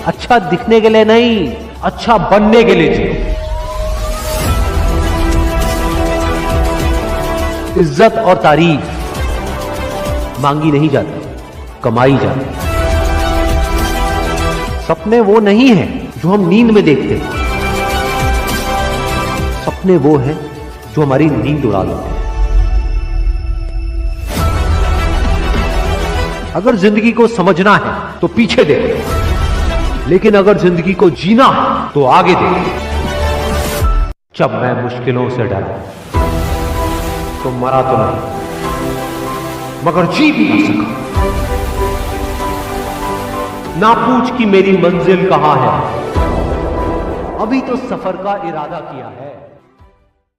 अच्छा दिखने के लिए नहीं, अच्छा बनने के लिए जियो। इज्जत और तारीफ मांगी नहीं जाती, कमाई जाती। सपने वो नहीं है जो हम नींद में देखते हैं, सपने वो है जो हमारी नींद उड़ा देते हैं। अगर जिंदगी को समझना है तो पीछे देखो, लेकिन अगर जिंदगी को जीना है तो आगे देखो। जब मैं मुश्किलों से डरा तो मरा तो नहीं, मगर जी भी ना सका। ना पूछ कि मेरी मंजिल कहां है, अभी तो सफर का इरादा किया है।